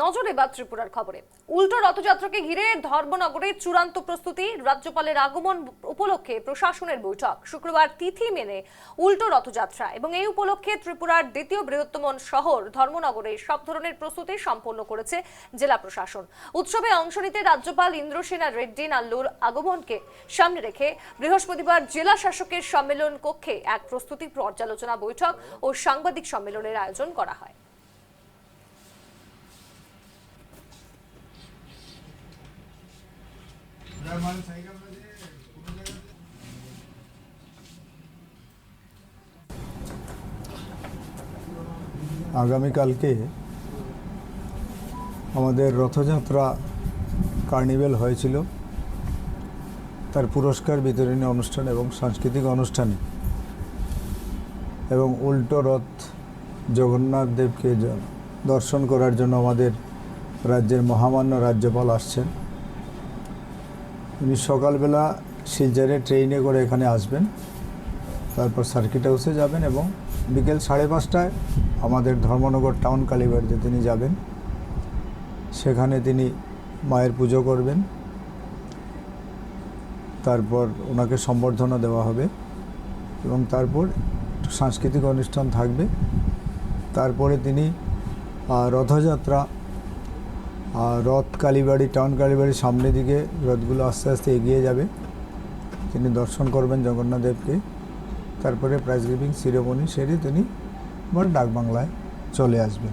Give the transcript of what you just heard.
নজর এবার ত্রিপুরার খবরে। উল্টো রথযাত্রাকে ঘিরে ধর্মনগরে চূড়ান্ত প্রস্তুতি। রাজ্যপালের আগমন উপলক্ষে প্রশাসনের বৈঠক। শুক্রবার তিথি মেনে উল্টো রথযাত্রা এবং এই উপলক্ষে ত্রিপুরার দ্বিতীয় বৃহত্তম শহর ধর্মনগরে সব ধরনের প্রস্তুতি সম্পন্ন করেছে জেলা প্রশাসন। উৎসবে অংশ নিতে রাজ্যপাল ইন্দ্রসেনা রেড্ডি নাল্লুর আগমনকে সামনে রেখে বৃহস্পতিবার জেলা শাসকের সম্মেলন কক্ষে এক প্রস্তুতি পর্যালোচনা বৈঠক ও সাংবাদিক সম্মেলনের আয়োজন করা হয়। আগামীকালকে আমাদের রথযাত্রা কার্নিভেল হয়েছিল, তার পুরস্কার বিতরণী অনুষ্ঠান এবং সাংস্কৃতিক অনুষ্ঠানে এবং উল্টো রথ জগন্নাথ দেবকে দর্শন করার জন্য আমাদের রাজ্যের মহামান্য রাজ্যপাল আসছেন। উনি সকালবেলা শিলচরে ট্রেনে করে এখানে আসবেন, তারপর সার্কিট হাউসে যাবেন এবং বিকেল 5:30টায় আমাদের ধর্মনগর টাউন কালীবাড়িতে তিনি যাবেন। সেখানে তিনি মায়ের পুজো করবেন, তারপর ওনাকে সম্বর্ধনা দেওয়া হবে এবং তারপর সাংস্কৃতিক অনুষ্ঠান থাকবে। তারপরে তিনি রথযাত্রা রথ কালীবাড়ি টাউন কালীবাড়ির সামনের দিকে রথগুলো আস্তে আস্তে এগিয়ে যাবে, তিনি দর্শন করবেন জগন্নাথ দেবকে। তারপরে প্রাইজ গিভিং সিরিমনি সেরে তিনি আবার ডাকবাংলায় চলে আসবেন।